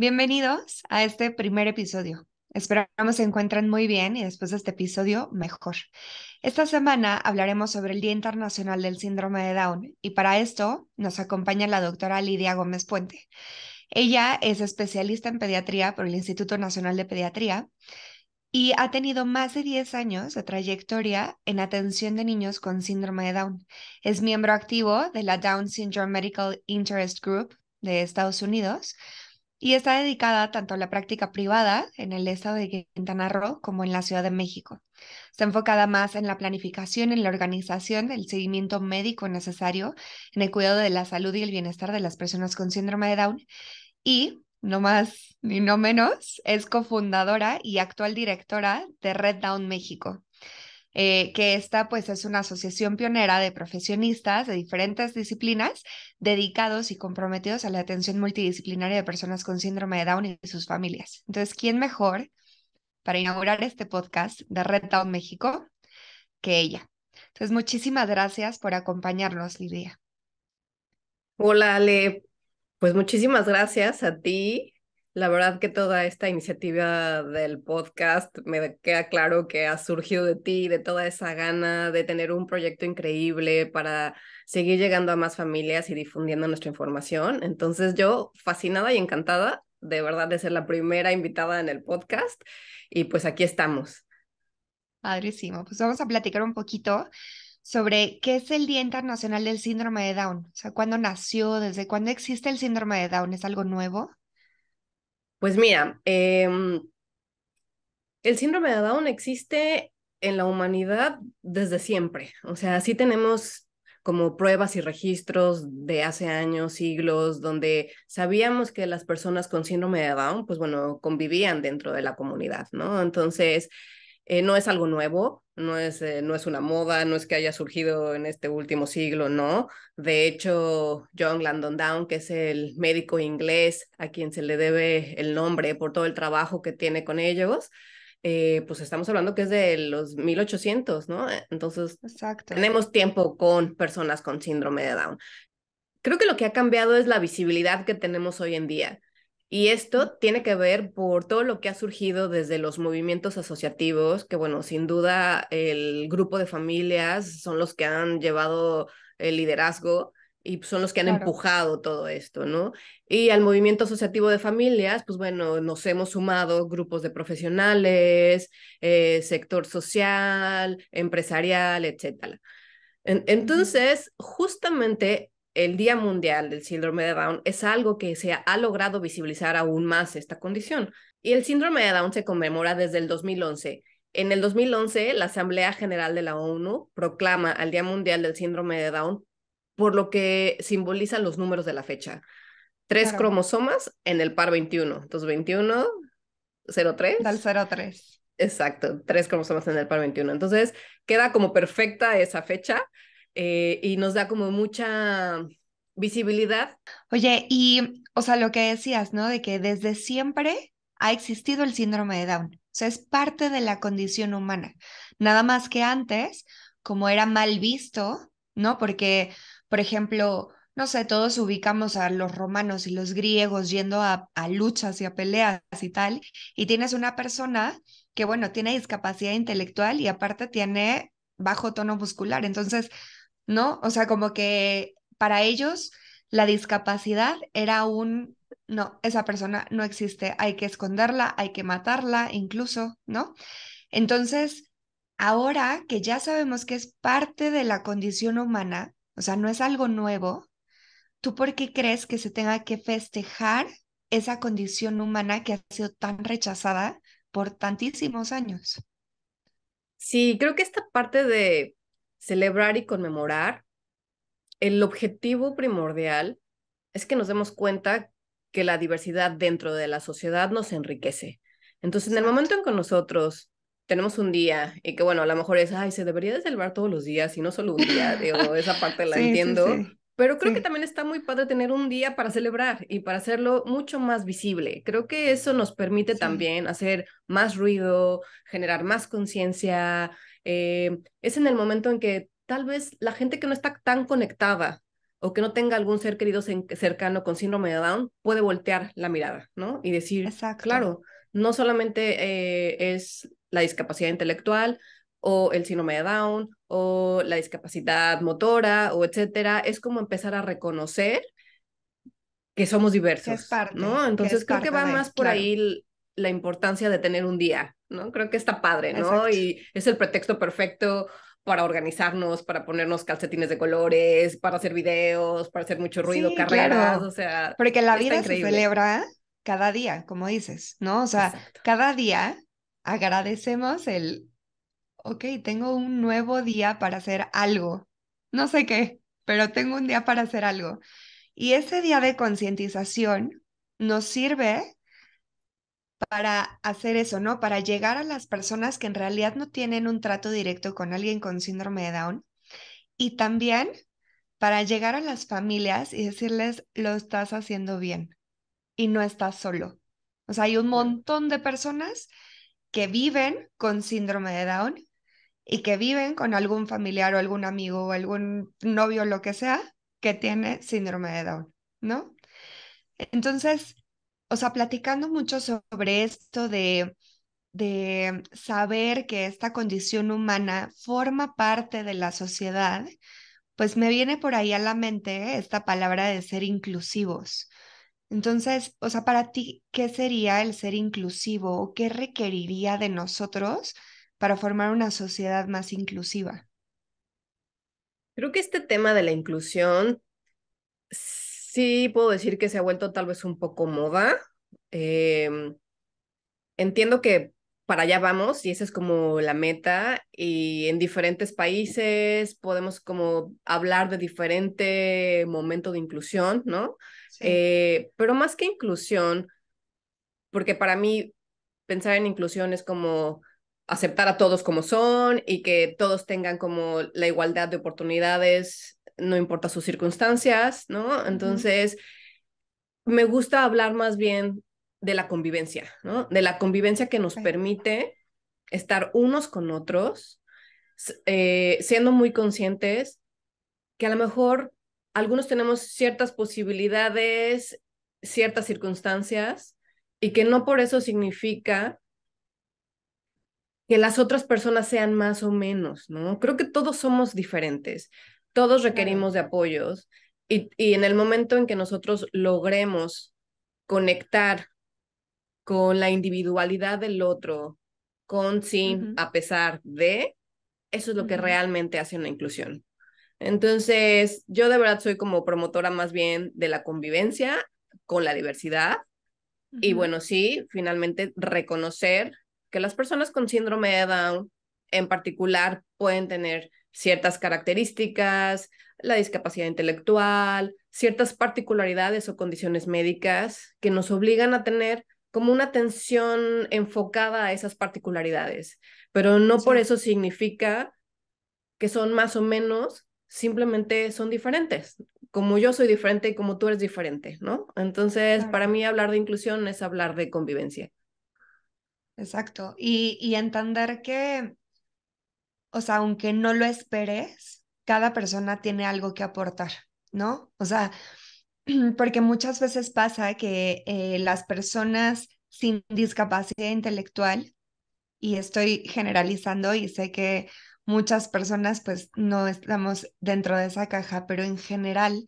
Bienvenidos a este primer episodio. Esperamos se encuentren muy bien y después de este episodio mejor. Esta semana hablaremos sobre el Día Internacional del Síndrome de Down y para esto nos acompaña la doctora Lidia Gómez Puente. Ella es especialista en pediatría por el Instituto Nacional de Pediatría y ha tenido más de 10 años de trayectoria en atención de niños con síndrome de Down. Es miembro activo de la Down Syndrome Medical Interest Group de Estados Unidos y está dedicada tanto a la práctica privada en el estado de Quintana Roo como en la Ciudad de México. Está enfocada más en la planificación, en la organización, el seguimiento médico necesario, en el cuidado de la salud y el bienestar de las personas con síndrome de Down y, no más ni no menos, es cofundadora y actual directora de Red Down México. Que esta pues es una asociación pionera de profesionistas de diferentes disciplinas dedicados y comprometidos a la atención multidisciplinaria de personas con síndrome de Down y de sus familias. Entonces, ¿quién mejor para inaugurar este podcast de Red Down México que ella? Entonces, muchísimas gracias por acompañarnos, Lidia. Hola Ale, pues muchísimas gracias a ti. La verdad que toda esta iniciativa del podcast me queda claro que ha surgido de ti, de toda esa gana de tener un proyecto increíble para seguir llegando a más familias y difundiendo nuestra información. Entonces yo fascinada y encantada de verdad de ser la primera invitada en el podcast y pues aquí estamos. Padrísimo. Pues vamos a platicar un poquito sobre qué es el Día Internacional del Síndrome de Down. O sea, ¿cuándo nació? ¿Desde cuándo existe el síndrome de Down? ¿Es algo nuevo? Pues mira, el síndrome de Down existe en la humanidad desde siempre. O sea, sí tenemos como pruebas y registros de hace años, siglos, donde sabíamos que las personas con síndrome de Down, pues bueno, convivían dentro de la comunidad, ¿no? Entonces, no es algo nuevo, no es una moda, no es que haya surgido en este último siglo, no. De hecho, John Langdon Down, que es el médico inglés a quien se le debe el nombre por todo el trabajo que tiene con ellos, pues estamos hablando que es de los 1800, ¿no? Entonces, Exacto. tenemos tiempo con personas con síndrome de Down. Creo que lo que ha cambiado es la visibilidad que tenemos hoy en día. Y esto tiene que ver por todo lo que ha surgido desde los movimientos asociativos, que bueno, sin duda el grupo de familias son los que han llevado el liderazgo y son los que han Claro. empujado todo esto, ¿no? Y al movimiento asociativo de familias, pues bueno, nos hemos sumado grupos de profesionales, sector social, empresarial, etcétera. Ujú. Entonces, justamente el Día Mundial del Síndrome de Down es algo que se ha logrado visibilizar aún más esta condición. Y el síndrome de Down se conmemora desde el 2011. En el 2011, la Asamblea General de la ONU proclama al Día Mundial del Síndrome de Down por lo que simbolizan los números de la fecha. Tres Claro. cromosomas en el par 21. Entonces, 21, Del 03. 03. Exacto, tres cromosomas en el par 21. Entonces, queda como perfecta esa fecha y nos da como mucha visibilidad. Oye, y, o sea, lo que decías, ¿no? De que desde siempre ha existido el síndrome de Down. O sea, es parte de la condición humana. Nada más que antes, como era mal visto, ¿no? Porque, por ejemplo, no sé, todos ubicamos a los romanos y los griegos yendo a luchas y a peleas y tal, y tienes una persona que, bueno, tiene discapacidad intelectual y aparte tiene bajo tono muscular. Entonces, ¿no? O sea, como que para ellos la discapacidad era no, esa persona no existe, hay que esconderla, hay que matarla incluso, ¿no? Entonces, ahora que ya sabemos que es parte de la condición humana, o sea, no es algo nuevo, ¿tú por qué crees que se tenga que festejar esa condición humana que ha sido tan rechazada por tantísimos años? Sí, creo que esta parte de celebrar y conmemorar, el objetivo primordial es que nos demos cuenta que la diversidad dentro de la sociedad nos enriquece. Entonces, en el Exacto. momento en que nosotros tenemos un día y que, bueno, a lo mejor es, ay, se debería de celebrar todos los días y no solo un día, digo, esa parte la Sí, sí, entiendo, sí. pero creo que Sí, también está muy padre tener un día para celebrar y para hacerlo mucho más visible. Creo que eso nos permite sí. también hacer más ruido, generar más conciencia. Es en el momento en que tal vez la gente que no está tan conectada o que no tenga algún ser querido cercano con síndrome de Down, puede voltear la mirada, ¿no? Y decir, Exacto. claro, no solamente es la discapacidad intelectual o el síndrome de Down o la discapacidad motora o etcétera, es como empezar a reconocer que somos diversos, ¿no? Que es Entonces creo que parte va de, más por claro, ahí la importancia de tener un día, ¿no? Creo que está padre, ¿no? exacto. Y es el pretexto perfecto para organizarnos, para ponernos calcetines de colores, para hacer videos, para hacer mucho ruido, Sí, carreras, o claro, sea, porque la está vida se increíble. celebra cada día, como dices, ¿no? O sea, Exacto. cada día agradecemos el, ok, tengo un nuevo día para hacer algo. No sé qué, pero tengo un día para hacer algo. Y ese día de concientización nos sirve para hacer eso, ¿no? Para llegar a las personas que en realidad no tienen un trato directo con alguien con síndrome de Down y también para llegar a las familias y decirles, lo estás haciendo bien y no estás solo. O sea, hay un Claro. montón de personas que viven con síndrome de Down y que viven con algún familiar o algún amigo o algún novio, lo que sea, que tiene síndrome de Down, ¿no? Entonces, o sea, platicando mucho sobre esto de saber que esta condición humana forma parte de la sociedad, pues me viene por ahí a la mente esta palabra de ser inclusivos. Entonces, o sea, para ti, ¿qué sería el ser inclusivo o qué requeriría de nosotros para formar una sociedad más inclusiva? Creo que este tema de la inclusión sí puedo decir que se ha vuelto tal vez un poco moda. Em, Entiendo que para allá vamos y esa es como la meta y en diferentes países podemos como hablar de diferente momento de inclusión, ¿no? Sí, Pero más que inclusión, porque para mí pensar en inclusión es como aceptar a todos como son y que todos tengan como la igualdad de oportunidades, no importa sus circunstancias, ¿no? ujú, Entonces, me gusta hablar más bien de la convivencia, ¿no? De la convivencia que nos ok, permite estar unos con otros, siendo muy conscientes que a lo mejor algunos tenemos ciertas posibilidades, ciertas circunstancias, y que no por eso significa que las otras personas sean más o menos, ¿no? Creo que todos somos diferentes, todos claro. requerimos de apoyos, y en el momento en que nosotros logremos conectar con la individualidad del otro, con, sin, Ujú, a pesar de, eso es lo que ujú, realmente hace una inclusión. Entonces, yo de verdad soy como promotora más bien de la convivencia con la diversidad y ujú, bueno, sí, finalmente reconocer que las personas con síndrome de Down en particular pueden tener ciertas características, la discapacidad intelectual, ciertas particularidades o condiciones médicas que nos obligan a tener como una atención enfocada a esas particularidades, pero no por sí, eso significa que son más o menos, simplemente son diferentes, como yo soy diferente y como tú eres diferente, ¿no? Entonces, para claro, mí hablar de inclusión es hablar de convivencia. exacto. Y entender que, o sea, aunque no lo esperes, cada persona tiene algo que aportar, ¿no? O sea, porque muchas veces pasa que las personas sin discapacidad intelectual, y estoy generalizando y sé que muchas personas pues no estamos dentro de esa caja, pero en general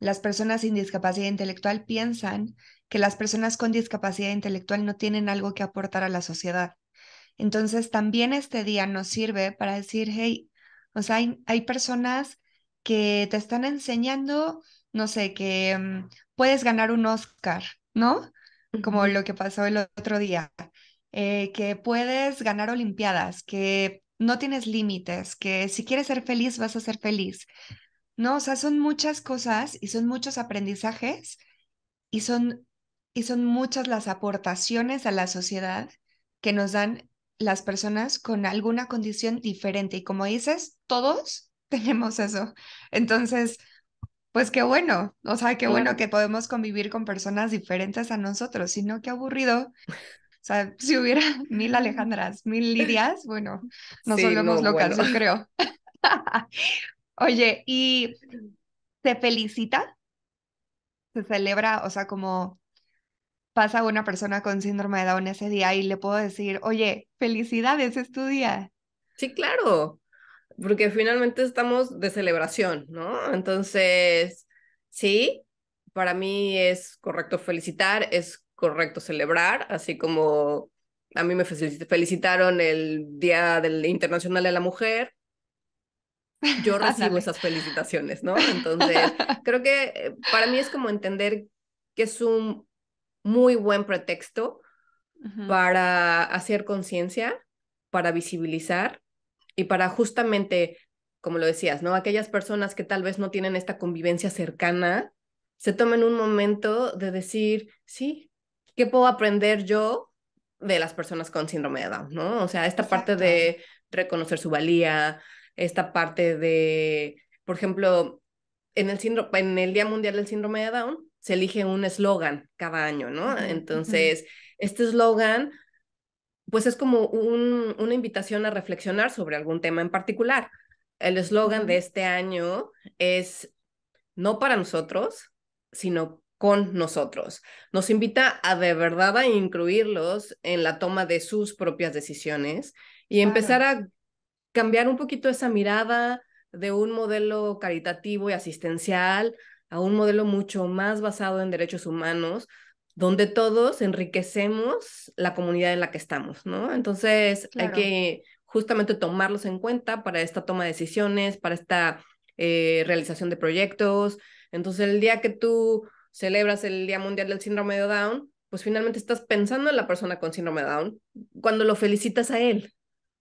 las personas sin discapacidad intelectual piensan que las personas con discapacidad intelectual no tienen algo que aportar a la sociedad. Entonces, también este día nos sirve para decir, hey, o sea, hay personas que te están enseñando, no sé, que puedes ganar un Oscar, ¿no? Como Ujú. lo que pasó el otro día, que puedes ganar Olimpiadas, que no tienes límites, que si quieres ser feliz, vas a ser feliz, ¿no? O sea, son muchas cosas y son muchos aprendizajes y y son muchas las aportaciones a la sociedad que nos dan las personas con alguna condición diferente. Y como dices, todos tenemos eso. Entonces, pues qué bueno, o sea, qué bueno Claro. que podemos convivir con personas diferentes a nosotros, sino qué aburrido. O sea, si hubiera mil Alejandras, mil Lidias, bueno, nos Sí, volvemos no, bueno. locas, yo creo. Oye, se felicita, se celebra, o sea, como pasa una persona con síndrome de Down ese día y le puedo decir, oye, felicidades, es tu día. Sí, claro, porque finalmente estamos de celebración, ¿no? Entonces, sí, para mí es correcto felicitar, es correcto celebrar, así como a mí me felicitaron el Día del Internacional de la Mujer, yo recibo Ándale. esas felicitaciones, ¿no? Entonces, creo que para mí es como entender que es un muy buen pretexto Ujú. para hacer conciencia, para visibilizar y para justamente, como lo decías, ¿no? Aquellas personas que tal vez no tienen esta convivencia cercana, se tomen un momento de decir, sí, ¿qué puedo aprender yo de las personas con síndrome de Down, ¿no? O sea, esta parte Exacto. de reconocer su valía, esta parte de, por ejemplo, en el Día Mundial del Síndrome de Down, se elige un eslogan cada año, ¿no? Ujú, ujú. Entonces, este eslogan pues es como una invitación a reflexionar sobre algún tema en particular. El eslogan de Ujú. este año es no para nosotros, sino con nosotros. Nos invita a de verdad a incluirlos en la toma de sus propias decisiones y empezar Claro, a cambiar un poquito esa mirada de un modelo caritativo y asistencial a un modelo mucho más basado en derechos humanos, donde todos enriquecemos la comunidad en la que estamos, ¿no? Entonces hay claro. que justamente tomarlos en cuenta para esta toma de decisiones, para esta realización de proyectos. Entonces el día que tú celebras el Día Mundial del Síndrome de Down, pues finalmente estás pensando en la persona con síndrome de Down cuando lo felicitas a él,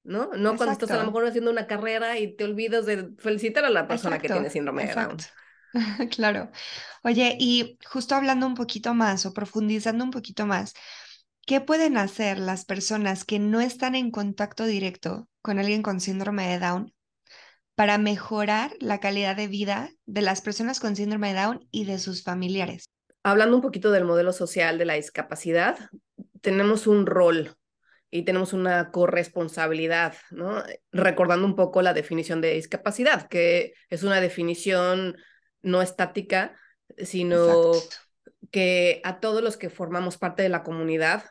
¿no? No cuando estás a lo Exacto, mejor haciendo una carrera y te olvidas de felicitar a la persona que exacto, tiene síndrome de exacto. Down. Claro. Oye, y justo hablando un poquito más o profundizando un poquito más, ¿qué pueden hacer las personas que no están en contacto directo con alguien con síndrome de Down para mejorar la calidad de vida de las personas con síndrome de Down y de sus familiares? Hablando un poquito del modelo social de la discapacidad, tenemos un rol y tenemos una corresponsabilidad, ¿no? Recordando un poco la definición de discapacidad, que es una definición no estática, sino Exacto. que a todos los que formamos parte de la comunidad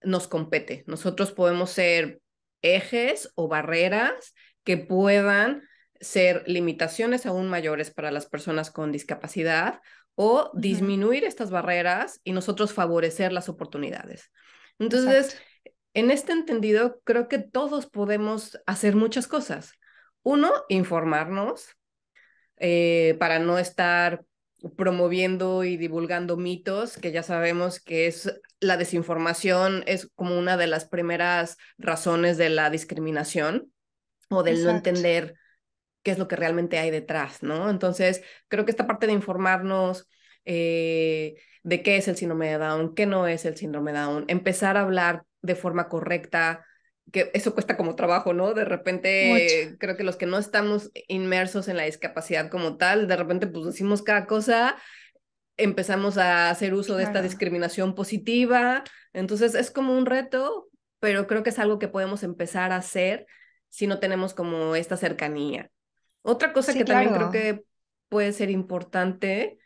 nos compete. Nosotros podemos ser ejes o barreras que puedan ser limitaciones aún mayores para las personas con discapacidad o Ujú. disminuir estas barreras y nosotros favorecer las oportunidades. Entonces, Exacto. en este entendido, creo que todos podemos hacer muchas cosas. Uno, informarnos para no estar promoviendo y divulgando mitos, que ya sabemos que es la desinformación, es como una de las primeras razones de la discriminación o del no Exacto. entender qué es lo que realmente hay detrás, ¿no? Entonces, creo que esta parte de informarnos de qué es el síndrome de Down, qué no es el síndrome de Down, empezar a hablar de forma correcta, que eso cuesta como trabajo, ¿no? De Mucho. repente, creo que los que no estamos inmersos en la discapacidad como tal, de repente pues decimos cada cosa, empezamos a hacer uso de esta Claro. discriminación positiva, entonces es como un reto, pero creo que es algo que podemos empezar a hacer si no tenemos como esta cercanía. Otra cosa Sí, que también creo claro. que puede ser importante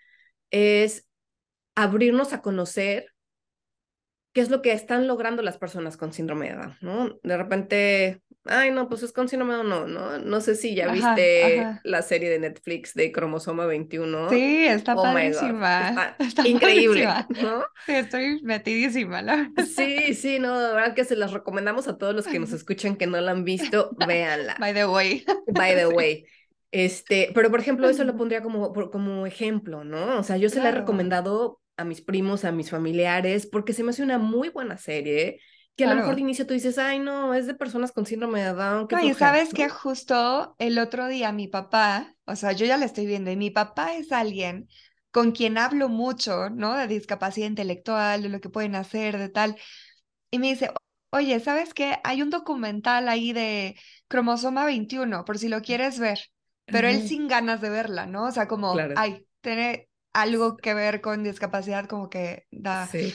es abrirnos a conocer qué es lo que están logrando las personas con síndrome de Down, ¿no? De repente, ay, no, pues es con síndrome de Down, no, no, no sé si ya Ajá, viste ajá. la serie de Netflix de Cromosoma 21. Sí, está Oh my God, padrísima. está Está increíble, padrísima. ¿no? Sí, estoy metidísima, la verdad. Sí, sí, no, de verdad que se las recomendamos a todos los que nos escuchan que no la han visto, véanla. By the way. By the Sí. way. Pero por ejemplo, eso lo pondría como ejemplo, ¿no? O sea, yo se la he Claro, recomendado a mis primos, a mis familiares, porque se me hace una muy buena serie, que a lo mejor de claro. inicio tú dices, ay, no, es de personas con síndrome de Down, qué No, y flojera, sabes que ¿no? justo el otro día mi papá, o sea, yo ya la estoy viendo, y mi papá es alguien con quien hablo mucho, ¿no? De discapacidad intelectual, de lo que pueden hacer, de tal. Y me dice, oye, ¿sabes qué? Hay un documental ahí de Cromosoma 21, por si lo quieres ver, pero él Ajá, sin ganas de verla, ¿no? O sea, como, claro, ay, tiene algo que ver con discapacidad, como que da. sí,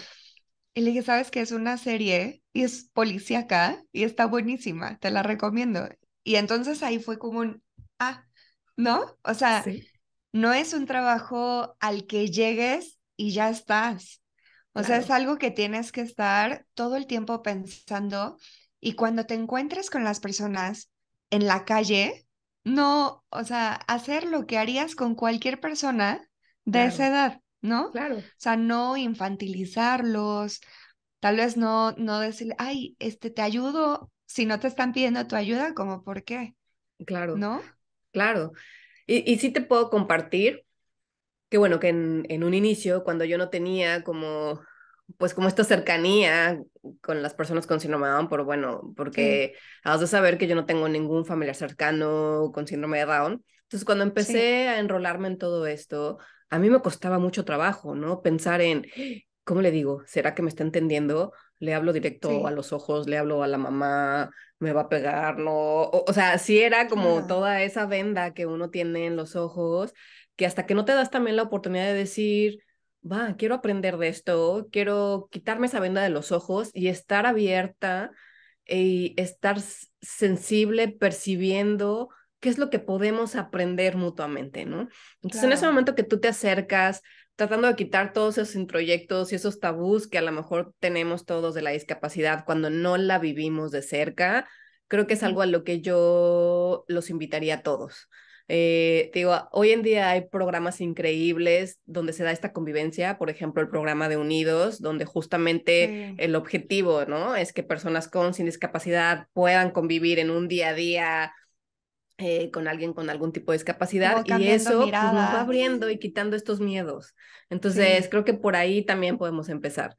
Y le dije, ¿sabes qué? Es una serie y es policíaca y está buenísima, te la recomiendo. Y entonces ahí fue como un, ah, ¿no? O sea, sí. no es un trabajo al que llegues y ya estás. O sea, es Claro, algo que tienes que estar todo el tiempo pensando y cuando te encuentres con las personas en la calle, no, o sea, hacer lo que harías con cualquier persona de esa claro, edad, ¿no? O claro, sea, no infantilizarlos, tal vez no decirle, ay, te ayudo, si no te están pidiendo tu ayuda, como, ¿por qué? claro, ¿No? claro. Y sí te puedo compartir que bueno, que en un inicio, cuando yo no tenía como, pues como esta cercanía con las personas con síndrome de Down, pero bueno, Sí, porque has de saber que yo no tengo ningún familiar cercano con síndrome de Down. Entonces, cuando sí, empecé a enrolarme en todo esto, a mí me costaba mucho trabajo, ¿no? Pensar en, ¿cómo le digo? ¿Será que me está entendiendo? Le hablo directo a sí, los ojos, le hablo a la mamá, me va a pegar, ¿no? O sea, sí era como claro. toda esa venda que uno tiene en los ojos que hasta que no te das también la oportunidad de decir, va, quiero aprender de esto, quiero quitarme esa venda de los ojos y estar abierta y estar sensible, percibiendo qué es lo que podemos aprender mutuamente, ¿no? Entonces, en ese Claro, momento que tú te acercas, tratando de quitar todos esos introyectos y esos tabús que a lo mejor tenemos todos de la discapacidad cuando no la vivimos de cerca, creo que es ujú, algo a lo que yo los invitaría a todos. Digo, hoy en día hay programas increíbles donde se da esta convivencia, por ejemplo, el programa de Unidos, donde justamente sí. el objetivo, ¿no? Es que personas con sin discapacidad puedan convivir en un día a día con alguien con algún tipo de discapacidad Como y cambiando eso pues nos va miradas. abriendo y quitando estos miedos. Entonces, Sí, creo que por ahí también podemos empezar.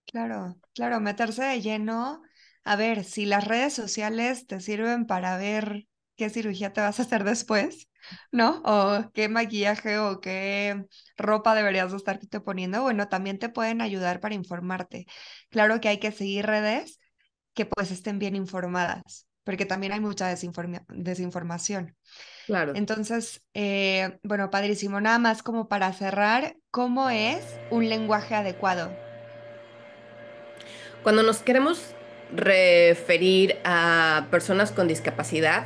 claro, claro, meterse de lleno. A ver, si las redes sociales te sirven para ver qué cirugía te vas a hacer después, ¿no? O qué maquillaje o qué ropa deberías de estarte poniendo, bueno, también te pueden ayudar para informarte. Claro que hay que seguir redes que pues estén bien informadas, porque también hay mucha desinformación. Claro. Entonces, bueno, padrísimo. Nada más como para cerrar, ¿cómo es un lenguaje adecuado? Cuando nos queremos referir a personas con discapacidad,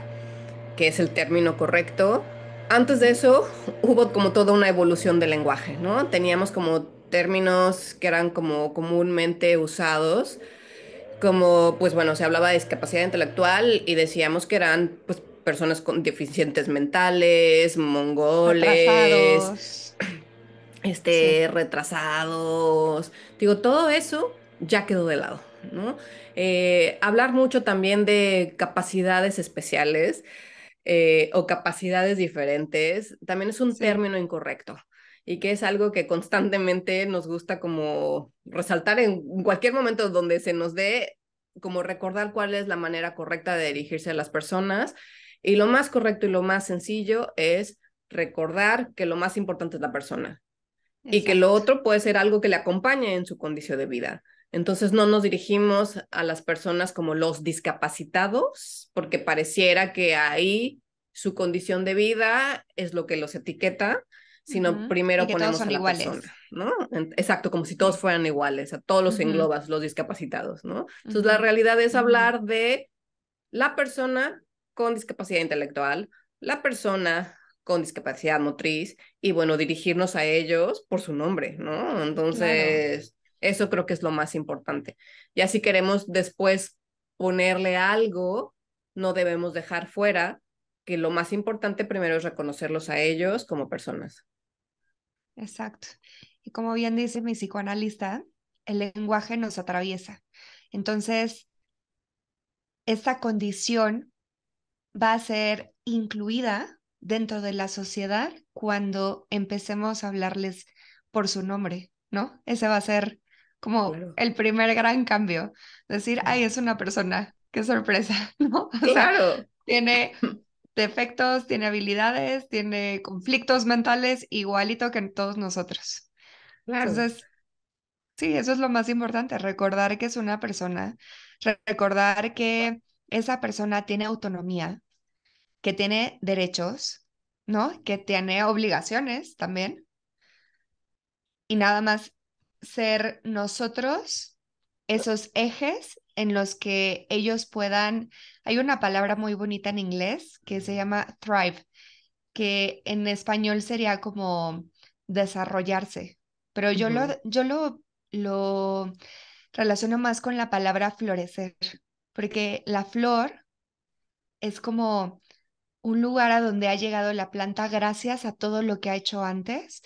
que es el término correcto. Antes de Ujú. eso hubo como toda una evolución del lenguaje, ¿no? Teníamos como términos que eran como comúnmente usados, como pues bueno, se hablaba de discapacidad intelectual y decíamos que eran pues personas con deficientes mentales, mongoles, Retrasados. Sí, retrasados. Digo, todo eso ya quedó de lado, ¿no? Hablar mucho también de capacidades especiales o capacidades diferentes, también es un sí, término incorrecto y que es algo que constantemente nos gusta como resaltar en cualquier momento donde se nos dé, como recordar cuál es la manera correcta de dirigirse a las personas. Y lo más correcto y lo más sencillo es recordar que lo más importante es la persona y que lo exacto, otro puede ser algo que le acompañe en su condición de vida. Entonces no nos dirigimos a las personas como los discapacitados, porque pareciera que ahí su condición de vida es lo que los etiqueta, sino ujú. Y primero que todos ponemos a son la persona, iguales. ¿no? Exacto, como si todos Sí, fueran iguales, a todos los ujú, englobas, los discapacitados, ¿no? Entonces la ujú, realidad es hablar de la persona con discapacidad intelectual, la persona con discapacidad motriz y bueno, dirigirnos a ellos por su nombre, ¿no? claro, Entonces, eso creo que es lo más importante. Ya si queremos después ponerle algo, no debemos dejar fuera que lo más importante primero es reconocerlos a ellos como personas. exacto. Y como bien dice mi psicoanalista, el lenguaje nos atraviesa. Entonces, esta condición va a ser incluida dentro de la sociedad cuando empecemos a hablarles por su nombre, ¿no? Ese va a ser como Claro, el primer gran cambio. Decir, ay, es una persona, qué sorpresa, ¿no? O sea, claro, tiene defectos, tiene habilidades, tiene conflictos mentales igualito que todos nosotros. claro, Entonces, sí, eso es lo más importante, recordar que es una persona, recordar que esa persona tiene autonomía, que tiene derechos, ¿no? Que tiene obligaciones también. Y nada más ser nosotros esos ejes en los que ellos puedan, hay una palabra muy bonita en inglés que se llama thrive, que en español sería como desarrollarse, pero Ujú. lo relaciono más con la palabra florecer, porque la flor es como un lugar a donde ha llegado la planta gracias a todo lo que ha hecho antes,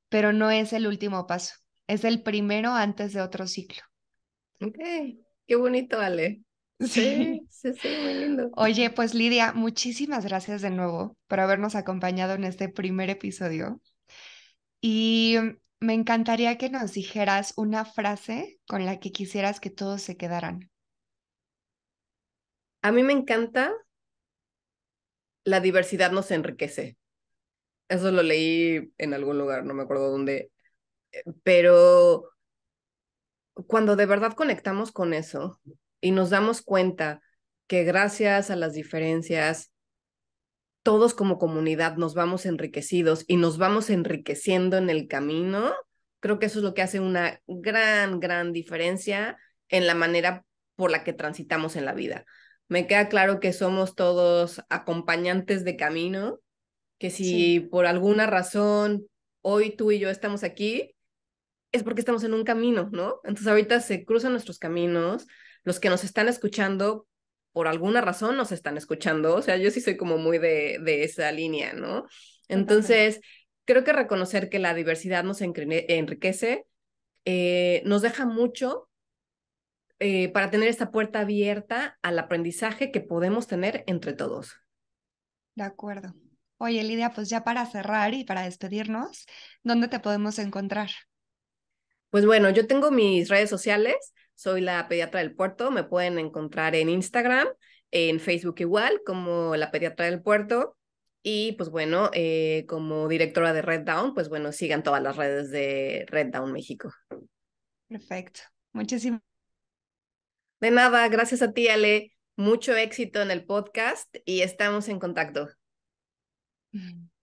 pero no es el último paso, es el primero antes de otro ciclo. Ok, qué bonito, Ale. Sí, Sí. sí, sí, muy lindo. Oye, pues Lidia, muchísimas gracias de nuevo por habernos acompañado en este primer episodio. Y me encantaría que nos dijeras una frase con la que quisieras que todos se quedaran. A mí me encanta la diversidad nos enriquece. Eso lo leí en algún lugar, no me acuerdo dónde, pero cuando de verdad conectamos con eso y nos damos cuenta que gracias a las diferencias, todos como comunidad nos vamos enriquecidos y nos vamos enriqueciendo en el camino, creo que eso es lo que hace una gran, gran diferencia en la manera por la que transitamos en la vida. Me queda claro que somos todos acompañantes de camino, que Sí, si por alguna razón hoy tú y yo estamos aquí, es porque estamos en un camino, ¿no? Entonces ahorita se cruzan nuestros caminos, los que nos están escuchando, por alguna razón nos están escuchando, o sea, yo sí soy como muy de esa línea, ¿no? totalmente. Entonces, creo que reconocer que la diversidad nos enriquece, nos deja mucho para tener esta puerta abierta al aprendizaje que podemos tener entre todos. De acuerdo. Oye, Lidia, pues ya para cerrar y para despedirnos, ¿dónde te podemos encontrar? Pues bueno, yo tengo mis redes sociales, soy la pediatra del puerto, me pueden encontrar en Instagram, en Facebook igual, como la pediatra del puerto, y pues bueno, como directora de Red Down, pues bueno, sigan todas las redes de Red Down México. Perfecto. Muchísimas De nada, gracias a ti, Ale, mucho éxito en el podcast y estamos en contacto. gracias.